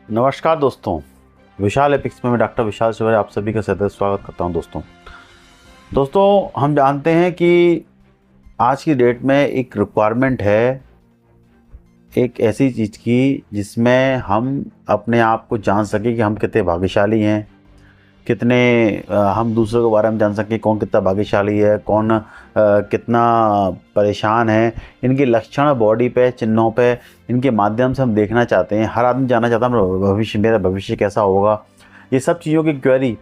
नमस्कार दोस्तों, विशाल एपिक्स में मैं डॉक्टर विशाल शिवरे आप सभी का सदैव स्वागत करता हूं। दोस्तों हम जानते हैं कि आज की डेट में एक रिक्वायरमेंट है एक ऐसी चीज़ की जिसमें हम अपने आप को जान सकें कि हम कितने भाग्यशाली हैं, कितने हम दूसरों के बारे में जान सकें कौन कितना भाग्यशाली है, कौन कितना परेशान है। इनके लक्षण बॉडी पे, चिन्हों पे, इनके माध्यम से हम देखना चाहते हैं। हर आदमी जानना चाहता है भविष्य, मेरा भविष्य कैसा होगा। ये सब चीज़ों की क्वेरी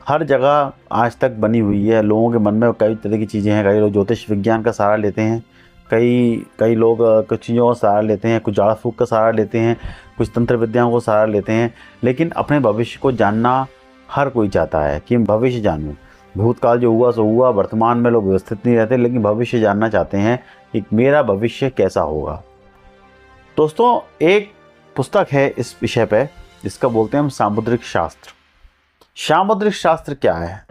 हर जगह आज तक बनी हुई है। लोगों के मन में कई तरह की चीज़ें हैं। कई लोग ज्योतिष विज्ञान का सहारा लेते हैं, कई लोग कुछ चीज़ों का सहारा लेते हैं, कुछ झाड़ फूक का सहारा लेते हैं, कुछ तंत्र विद्याओं को सहारा लेते हैं। लेकिन अपने भविष्य को जानना हर कोई चाहता है कि हम भविष्य जानूं। भूतकाल जो हुआ सो हुआ, वर्तमान में लोग व्यवस्थित नहीं रहते, लेकिन भविष्य जानना चाहते हैं कि मेरा भविष्य कैसा होगा। दोस्तों एक पुस्तक है इस विषय पे जिसका बोलते हैं हम सामुद्रिक शास्त्र। सामुद्रिक शास्त्र क्या है?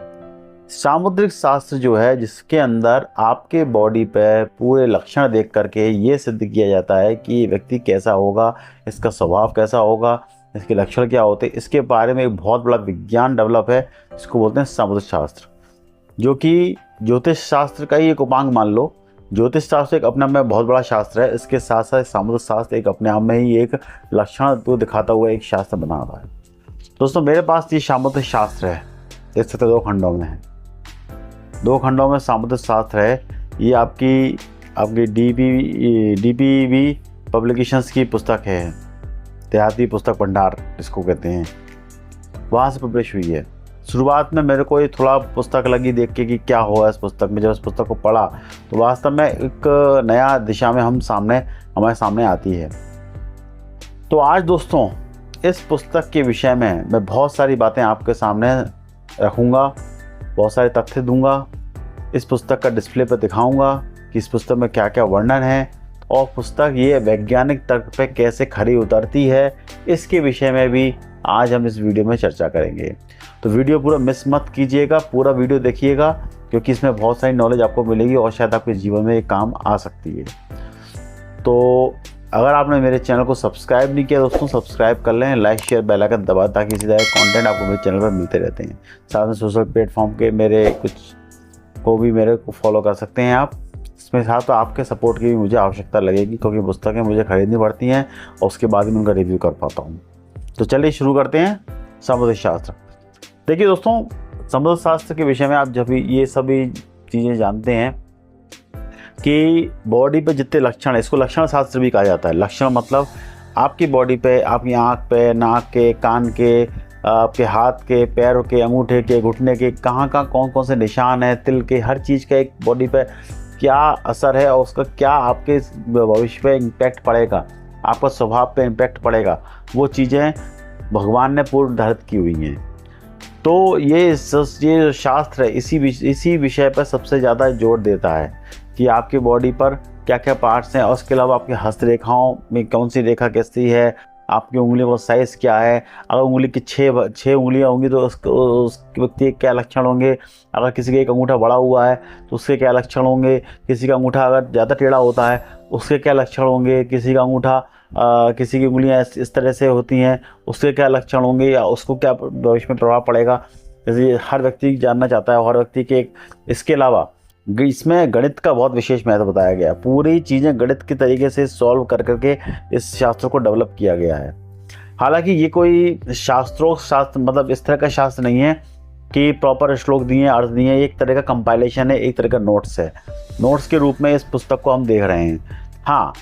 सामुद्रिक शास्त्र जो है जिसके अंदर आपके बॉडी पे पूरे लक्षण देख करके ये सिद्ध किया जाता है कि व्यक्ति कैसा होगा, इसका स्वभाव कैसा होगा, इसके लक्षण क्या होते हैं। इसके बारे में एक बहुत बड़ा विज्ञान डेवलप है, इसको बोलते हैं सामुद्रिक शास्त्र, जो कि ज्योतिष शास्त्र का ही एक उपांग मान लो। ज्योतिष शास्त्र एक अपने आप में बहुत बड़ा शास्त्र है, इसके साथ साथ सामुद्रिक शास्त्र एक अपने आप में ही एक लक्षण को दिखाता हुआ एक शास्त्र बना हुआ है। दोस्तों मेरे पास ये सामुद्रिक शास्त्र है, देख सकते 2 खंडों में है। 2 खंडों में सामुद्रिक शास्त्र है। ये आपकी डीपीवी पब्लिकेशंस की पुस्तक है, देहाती पुस्तक भंडार इसको कहते हैं, वहाँ से पब्लिश हुई है। शुरुआत में मेरे को ये थोड़ा पुस्तक लगी देख के कि क्या हुआ इस पुस्तक में। जब इस पुस्तक को पढ़ा तो वास्तव में एक नया दिशा में हमारे सामने आती है। तो आज दोस्तों इस पुस्तक के विषय में मैं बहुत सारी बातें आपके सामने रखूँगा, बहुत सारे तथ्य दूंगा, इस पुस्तक का डिस्प्ले पर दिखाऊँगा कि इस पुस्तक में क्या क्या वर्णन है और पुस्तक ये वैज्ञानिक तर्क पे कैसे खरी उतरती है, इसके विषय में भी आज हम इस वीडियो में चर्चा करेंगे। तो वीडियो पूरा मिस मत कीजिएगा, पूरा वीडियो देखिएगा, क्योंकि इसमें बहुत सारी नॉलेज आपको मिलेगी और शायद आपके जीवन में ये काम आ सकती है। तो अगर आपने मेरे चैनल को सब्सक्राइब नहीं किया दोस्तों, सब्सक्राइब कर लें, लाइक शेयर बेल आइकन दबा, ताकि इसी तरह कंटेंट आपको मेरे चैनल पर मिलते रहते हैं। साथ में सोशल प्लेटफॉर्म के मेरे को फॉलो कर सकते हैं आप। इसमें साथ तो आपके सपोर्ट की भी मुझे आवश्यकता लगेगी, क्योंकि पुस्तकें मुझे खरीदनी पड़ती हैं और उसके बाद ही मैं उनका रिव्यू कर पाता हूँ। तो चलिए शुरू करते हैं सामुद्रिक शास्त्र। देखिए दोस्तों, सामुद्रिक शास्त्र के विषय में आप जब ये सभी चीज़ें जानते हैं कि बॉडी पे जितने लक्षण है, इसको लक्षण शास्त्र भी कहा जाता है। लक्षण मतलब आपकी बॉडी पे, आपकी आँख पे, नाक के, कान के, आपके हाथ के, पैरों के, अंगूठे के, घुटने के, कहाँ कौन कौन से निशान है, तिल के, हर चीज़ का एक बॉडी पे क्या असर है और उसका क्या आपके भविष्य पे इम्पैक्ट पड़ेगा, आपका स्वभाव पे इम्पैक्ट पड़ेगा, वो चीज़ें भगवान ने पूर्ण निर्धारित की हुई हैं। तो ये शास्त्र है इसी विषय पर सबसे ज़्यादा जोर देता है कि आपकी बॉडी पर क्या क्या पार्ट्स हैं और उसके अलावा आपकी हस्तरेखाओं में कौन सी रेखा कैसी है, आपकी उंगलियों का साइज़ क्या है। अगर उंगली की 6 उंगलियां होंगी तो उस व्यक्ति के क्या लक्षण होंगे। अगर किसी का एक अंगूठा बड़ा हुआ है तो उसके क्या लक्षण होंगे। किसी का अंगूठा अगर ज़्यादा टेढ़ा होता है उसके क्या लक्षण होंगे। किसी का अंगूठा किसी की उंगलियां इस तरह से होती हैं उसके क्या लक्षण होंगे या उसको क्या भविष्य में प्रभाव पड़ेगा। जैसे हर व्यक्ति जानना चाहता है, हर व्यक्ति के। इसके अलावा इसमें गणित का बहुत विशेष महत्व बताया गया। पूरी चीज़ें गणित के तरीके से सॉल्व कर करके इस शास्त्र को डेवलप किया गया है। हालांकि ये कोई शास्त्र मतलब इस तरह का शास्त्र नहीं है कि प्रॉपर श्लोक दिए, अर्थ दिए। एक तरह का कंपाइलेशन है, एक तरह का नोट्स है। नोट्स के रूप में इस पुस्तक को हम देख रहे हैं। हाँ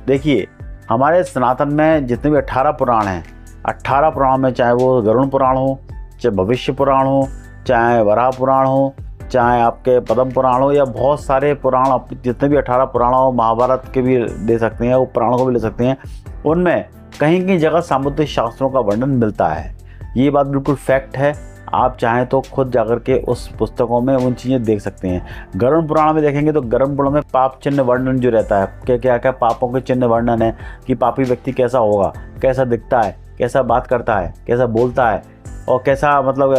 देखिए, हमारे सनातन में जितने भी 18 पुराण हैं, 18 पुराण में चाहे वो गरुड़ पुराण हो, चाहे भविष्य पुराण हो, चाहे वराह पुराण हो, चाहे आपके पद्म पुराण हो, या बहुत सारे पुराण, जितने भी 18 पुराण हो, महाभारत के भी दे सकते हैं, वो पुराणों को भी ले सकते हैं। उनमें कहीं कहीं जगह सामुद्रिक शास्त्रों का वर्णन मिलता है। ये बात बिल्कुल फैक्ट है। आप चाहें तो खुद जाकर के उस पुस्तकों में उन चीज़ें देख सकते हैं। गरुड़ पुराण में देखेंगे तो गरुड़ पुराण में पाप चिन्ह वर्णन जो रहता है, क्या क्या पापों के चिन्ह वर्णन है कि पापी व्यक्ति कैसा होगा, कैसा दिखता है, कैसा बात करता है, कैसा बोलता है और कैसा मतलब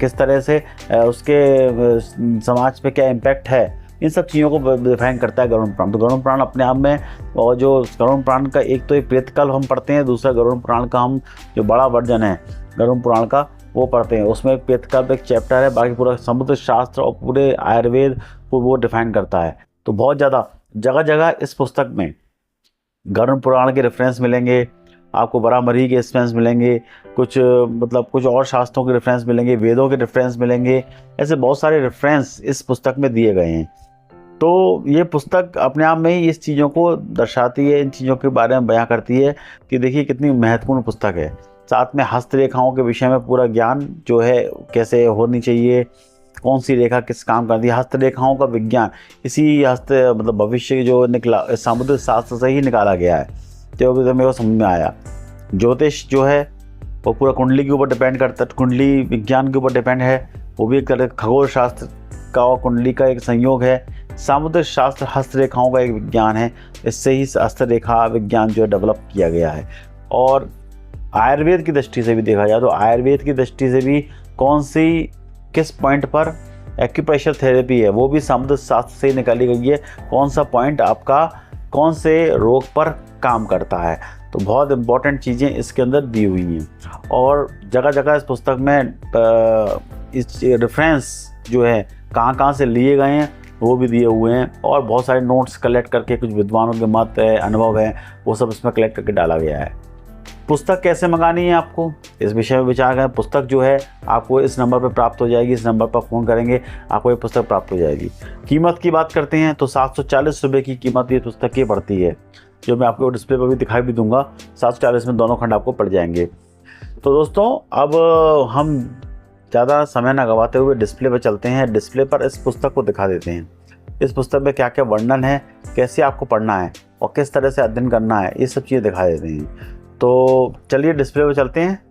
किस तरह से उसके समाज पे क्या इम्पैक्ट है। इन सब चीज़ों को डिफाइन करता है गरुड़ पुराण। तो गरुड़ पुराण अपने आप में, और जो गरुड़ पुराण का एक तो ये प्रेतकाल हम पढ़ते हैं, दूसरा गरुड़ पुराण का हम जो बड़ा वर्जन है गरुड़ पुराण का वो पढ़ते हैं। उसमें एक प्रेतकाल पे एक चैप्टर है, बाकी पूरा समुद्र शास्त्र और पूरे आयुर्वेद को वो डिफाइन करता है। तो बहुत ज़्यादा जगह जगह इस पुस्तक में गरुड़ पुराण के रेफरेंस मिलेंगे, आपको बरामरी के रेफरेंस मिलेंगे, कुछ मतलब कुछ और शास्त्रों के रेफरेंस मिलेंगे, वेदों के रेफरेंस मिलेंगे, ऐसे बहुत सारे रेफरेंस इस पुस्तक में दिए गए हैं। तो ये पुस्तक अपने आप में ही इस चीज़ों को दर्शाती है, इन चीज़ों के बारे में बयां करती है कि देखिए कितनी महत्वपूर्ण पुस्तक है। साथ में हस्तरेखाओं के विषय में पूरा ज्ञान जो है कैसे होनी चाहिए, कौन सी रेखा किस काम करती है, हस्तरेखाओं का विज्ञान इसी मतलब भविष्य जो निकला समुद्र शास्त्र से ही निकाला गया है, जो मेरे को समझ में आया। ज्योतिष जो है वो पूरा कुंडली के ऊपर डिपेंड करता है, कुंडली विज्ञान के ऊपर डिपेंड है, वो भी एक तरह खगोल शास्त्र का और कुंडली का एक संयोग है। सामुद्रिक शास्त्र हस्तरेखाओं का एक विज्ञान है, इससे ही हस्तरेखा विज्ञान जो है डेवलप किया गया है। और आयुर्वेद की दृष्टि से भी देखा जाए तो आयुर्वेद की दृष्टि से भी कौन सी किस पॉइंट पर एक्यूप्रेशर थेरेपी है वो भी सामुद्रिक शास्त्र से निकाली गई है, कौन सा पॉइंट आपका कौन से रोग पर काम करता है। तो बहुत इंपॉर्टेंट चीज़ें इसके अंदर दी हुई हैं। और जगह जगह इस पुस्तक में इस रेफरेंस जो है कहाँ कहाँ से लिए गए हैं वो भी दिए हुए हैं, और बहुत सारे नोट्स कलेक्ट करके कुछ विद्वानों के मत है, अनुभव है, वो सब इसमें कलेक्ट करके डाला गया है। पुस्तक कैसे मंगानी है आपको इस विषय में विचार करें। पुस्तक जो है आपको इस नंबर पर प्राप्त हो जाएगी, इस नंबर पर फ़ोन करेंगे आपको ये पुस्तक प्राप्त हो जाएगी। कीमत की बात करते हैं तो 740 रुपये की कीमत ये पुस्तक की पड़ती है, जो मैं आपको डिस्प्ले पर भी दिखाई भी दूंगा। 740 में दोनों खंड आपको पड़ जाएंगे। तो दोस्तों अब हम ज़्यादा समय ना गवाते हुए डिस्प्ले पर चलते हैं, डिस्प्ले पर इस पुस्तक को दिखा देते हैं। इस पुस्तक में क्या क्या वर्णन है, कैसे आपको पढ़ना है और किस तरह से अध्ययन करना है, ये सब चीज़ें दिखा देते हैं। तो चलिए डिस्प्ले पर चलते हैं।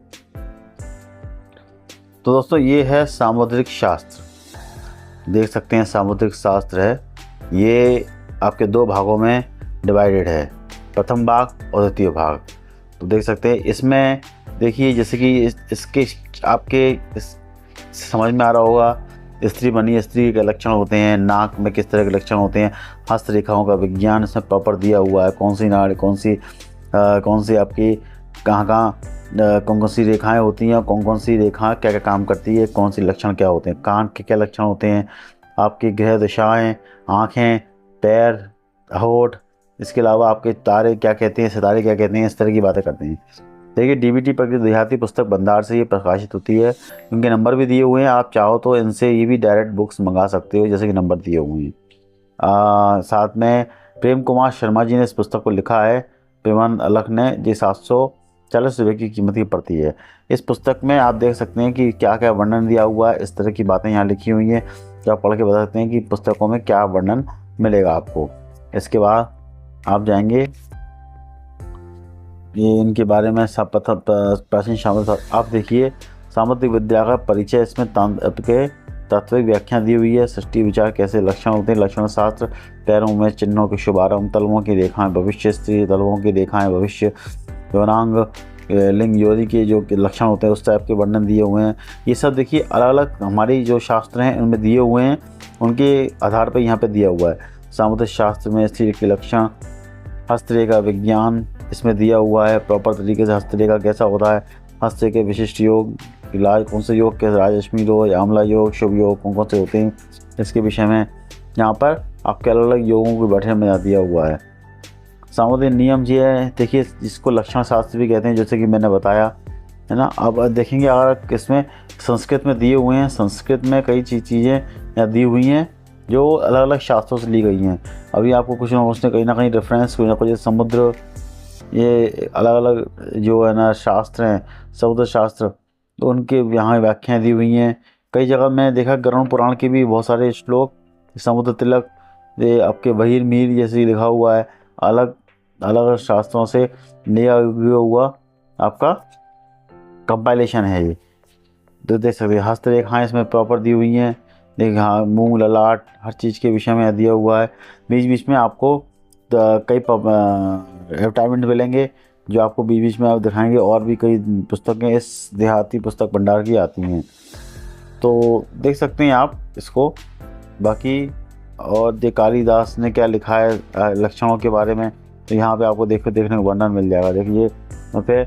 तो दोस्तों ये है सामुद्रिक शास्त्र, देख सकते हैं सामुद्रिक शास्त्र है, ये आपके दो भागों में डिवाइडेड है, प्रथम भाग और द्वितीय भाग। तो देख सकते हैं इसमें देखिए जैसे कि इसके आपके समझ में आ रहा होगा, स्त्री बनी स्त्री के लक्षण होते हैं, नाक में किस तरह के लक्षण होते हैं, हस्तरेखाओं का विज्ञान इसमें प्रॉपर दिया हुआ है, कौन सी नाड़ कौन सी आपकी कहाँ कौन सी रेखाएं होती हैं, कौन कौन सी रेखा क्या क्या काम करती है, कौन सी लक्षण क्या होते हैं, कान के क्या लक्षण होते हैं, आपकी ग्रह दशाएँ, आँखें, पैर, होठ, इसके अलावा आपके तारे क्या कहते हैं, सितारे क्या कहते हैं, इस तरह की बातें करते हैं। देखिए डीबीटी प्रकृति देहाती पुस्तक भंडार से ये प्रकाशित होती है, उनके नंबर भी दिए हुए हैं, आप चाहो तो इनसे ये भी डायरेक्ट बुक्स मंगा सकते हो जैसे कि नंबर दिए हुए हैं। साथ में प्रेम कुमार शर्मा जी ने इस पुस्तक को लिखा है, पेमन अलख ने, जी 740 रुपये की कीमत की पड़ती है। इस पुस्तक में आप देख सकते हैं कि क्या क्या वर्णन दिया हुआ है, इस तरह की बातें यहाँ लिखी हुई हैं, तो आप पढ़ के बता सकते हैं कि पुस्तकों में क्या वर्णन मिलेगा आपको। इसके बाद आप जाएंगे ये इनके बारे में सब प्राचीन शामिल, आप देखिए सामुद्रिक विद्या का परिचय, इसमें के तात्विक व्याख्या दी हुई है, सृष्टि विचार कैसे लक्षण होते हैं, लक्षण शास्त्र, पैरों में चिन्हों के शुभारंभ, तलवों की रेखाएं भविष्य, स्त्री तलवों की रेखाएं भविष्य, यौनांग लिंग योनि के जो लक्षण होते हैं उस टाइप के वर्णन दिए हुए हैं। ये सब देखिए अलग अलग हमारी जो शास्त्र हैं उनमें दिए हुए हैं, उनके आधार पर यहाँ पर दिया हुआ है। सामुद्रिक शास्त्र में स्त्री के लक्षण, हस्तरेखा विज्ञान इसमें दिया हुआ है, प्रॉपर तरीके से हस्तरेखा कैसा होता है, हस्त के विशिष्ट योग, इलाज कौन से योग के, राजलक्ष्मी योग, आमला योग, शुभ योग कौन कौन से होते हैं, इसके विषय में यहाँ पर आपके अलग अलग योगों के बैठने में दिया हुआ है। सामुद्रिक नियम जी है, देखिए जिसको लक्षण शास्त्र भी कहते हैं, जैसे कि मैंने बताया है ना। अब देखेंगे अगर इसमें संस्कृत में दिए हुए हैं, संस्कृत में कई चीज़ें यहाँ दी हुई हैं जो अलग अलग शास्त्रों से ली गई हैं। अभी आपको कुछ ना कुछ कहीं ना कहीं रेफरेंस कुछ ना कुछ समुद्र, ये अलग अलग जो है ना शास्त्र हैं, समुद्र शास्त्र, तो उनके यहाँ व्याख्याएँ दी हुई हैं। कई जगह मैं देखा गरुड़ पुराण के भी बहुत सारे श्लोक, समुद्र तिलक, ये आपके बहिर मीर जैसे लिखा हुआ है, अलग अलग शास्त्रों से लिया हुआ आपका कंपाइलेशन है ये। तो देख सकते हैं हस्तरेखाएँ इसमें प्रॉपर दी हुई हैं, देखिए हाँ मूंग ललाट हर चीज़ के विषय में दिया हुआ है। बीच बीच में आपको कई एडवर्टाइजमेंट मिलेंगे जो आपको बीच बीच में आप दिखाएंगे, और भी कई पुस्तकें इस देहाती पुस्तक भंडार की आती हैं, तो देख सकते हैं आप इसको। बाकी और ये कालिदास ने क्या लिखा है लक्षणों के बारे में, तो यहाँ पे आपको देखने को वर्णन मिल जाएगा। देखिए यहाँ पे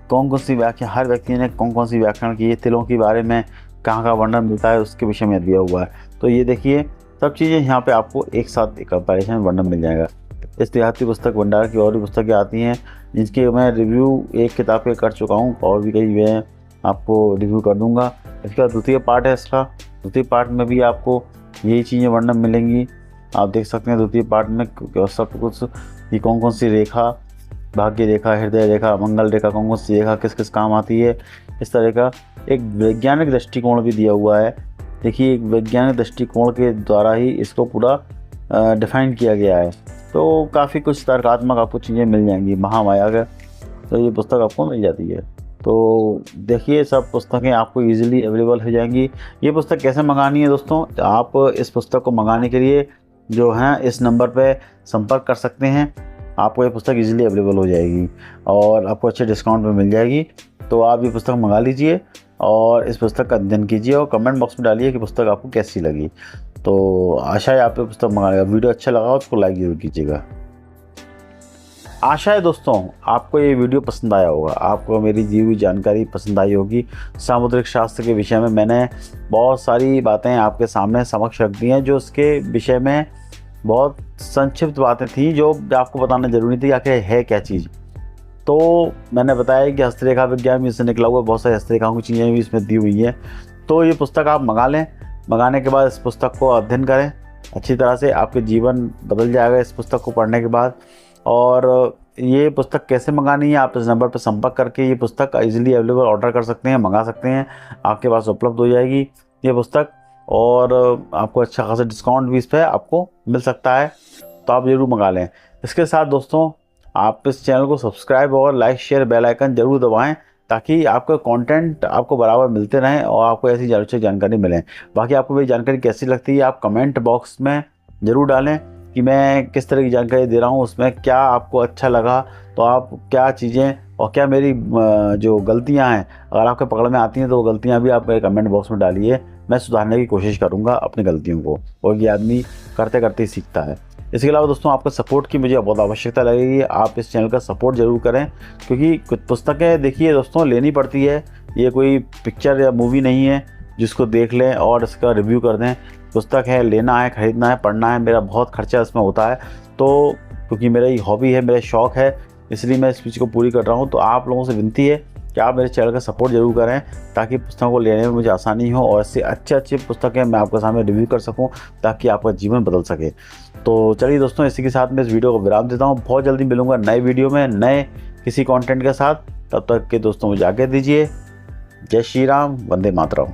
कौन सी व्याख्या, हर व्यक्ति ने कौन सी व्याख्यान की है, तिलों के बारे में कहाँ वर्णन मिलता है उसके विषय में दिया हुआ है। तो ये देखिए सब चीज़ें यहाँ पे आपको एक साथ एक कंपैरिजन वर्णन मिल जाएगा। इस देहाती पुस्तक भंडार की और भी पुस्तकें आती हैं जिनके मैं रिव्यू एक किताब पे कर चुका हूँ, और भी कई मैं आपको रिव्यू कर दूँगा। इसका द्वितीय पार्ट है, इसका द्वितीय पार्ट में भी आपको यही चीज़ें वर्णन मिलेंगी। आप देख सकते हैं द्वितीय पार्ट में सब कुछ ये कौन सी रेखा, भाग्य रेखा, हृदय रेखा, मंगल रेखा, कौन सी रेखा किस किस काम आती है, इस तरह का एक वैज्ञानिक दृष्टिकोण भी दिया हुआ है। देखिए एक वैज्ञानिक दृष्टिकोण के द्वारा ही इसको पूरा डिफाइन किया गया है। तो काफ़ी कुछ तर्कात्मक आपको चीज़ें मिल जाएंगी महामाया का, तो ये पुस्तक आपको मिल जाती है। तो देखिए सब पुस्तकें आपको इजीली अवेलेबल हो जाएंगी। ये पुस्तक कैसे मंगानी है दोस्तों, आप इस पुस्तक को मंगाने के लिए जो है इस नंबर पे संपर्क कर सकते हैं। आपको ये पुस्तक इजीली अवेलेबल हो जाएगी और आपको अच्छे डिस्काउंट में मिल जाएगी। तो आप ये पुस्तक मंगा लीजिए और इस पुस्तक का अध्ययन कीजिए और कमेंट बॉक्स में डालिए कि पुस्तक आपको कैसी लगी। तो आशा है आप ये पुस्तक मंगाएगा। वीडियो अच्छा लगा हो उसको लाइक ज़रूर कीजिएगा। आशा है दोस्तों आपको ये वीडियो पसंद आया होगा, आपको मेरी दी हुई जानकारी पसंद आई होगी। सामुद्रिक शास्त्र के विषय में मैंने बहुत सारी बातें आपके सामने समक्ष रख दी हैं, जो उसके विषय में बहुत संक्षिप्त बातें थी जो आपको बताना ज़रूरी थी आखिर है क्या चीज़। तो मैंने बताया कि हस्तरेखा विज्ञान भी इससे निकला हुआ, बहुत सारी हस्तरेखाओं की चीज़ें भी इसमें दी हुई हैं। तो ये पुस्तक आप मंगा लें, मंगाने के बाद इस पुस्तक को अध्ययन करें अच्छी तरह से, आपके जीवन बदल जाएगा इस पुस्तक को पढ़ने के बाद। और ये पुस्तक कैसे मंगानी है, आप इस नंबर पर संपर्क करके ये पुस्तक इजीली अवेलेबल ऑर्डर कर सकते हैं, मंगा सकते हैं, आपके पास उपलब्ध हो जाएगी ये पुस्तक। और आपको अच्छा खासा डिस्काउंट भी इस पर आपको मिल सकता है, तो आप ज़रूर मंगा लें। इसके साथ दोस्तों आप इस चैनल को सब्सक्राइब और लाइक शेयर बेल आइकन ज़रूर दबाएं, ताकि आपका कंटेंट आपको बराबर मिलते रहें और आपको ऐसी अच्छी जानकारी मिले। बाकी आपको मेरी जानकारी कैसी लगती है आप कमेंट बॉक्स में ज़रूर डालें कि मैं किस तरह की जानकारी दे रहा हूँ, उसमें क्या आपको अच्छा लगा, तो आप क्या चीज़ें और क्या मेरी जो गलतियाँ हैं अगर आपके पकड़ में आती हैं तो वो गलतियाँ भी आप मेरे कमेंट बॉक्स में डालिए, मैं सुधारने की कोशिश करूँगा अपनी गलतियों को। और ये आदमी करते करते ही सीखता है। इसके अलावा दोस्तों आपका सपोर्ट की मुझे बहुत आवश्यकता लगेगी, आप इस चैनल का सपोर्ट ज़रूर करें, क्योंकि कुछ पुस्तकें देखिए दोस्तों लेनी पड़ती है। ये कोई पिक्चर या मूवी नहीं है जिसको देख लें और इसका रिव्यू कर दें। पुस्तक है, लेना है, ख़रीदना है, पढ़ना है, मेरा बहुत खर्चा इसमें होता है। तो क्योंकि मेरा ये हॉबी है, मेरा शौक़ है, इसलिए मैं इस चीज़ को पूरी कर रहा हूँ। तो आप लोगों से विनती है कि आप मेरे चैनल का सपोर्ट ज़रूर करें, ताकि पुस्तकों को लेने में मुझे आसानी हो और इससे अच्छी पुस्तकें मैं आपके सामने रिव्यू कर सकूं, ताकि आपका जीवन बदल सके। तो चलिए दोस्तों इसी के साथ मैं इस वीडियो को विराम देता हूं। बहुत जल्दी मिलूंगा नए वीडियो में नए किसी कंटेंट के साथ। तब तक के दोस्तों मुझे आज्ञा दीजिए। जय श्री राम, वंदे मातरम।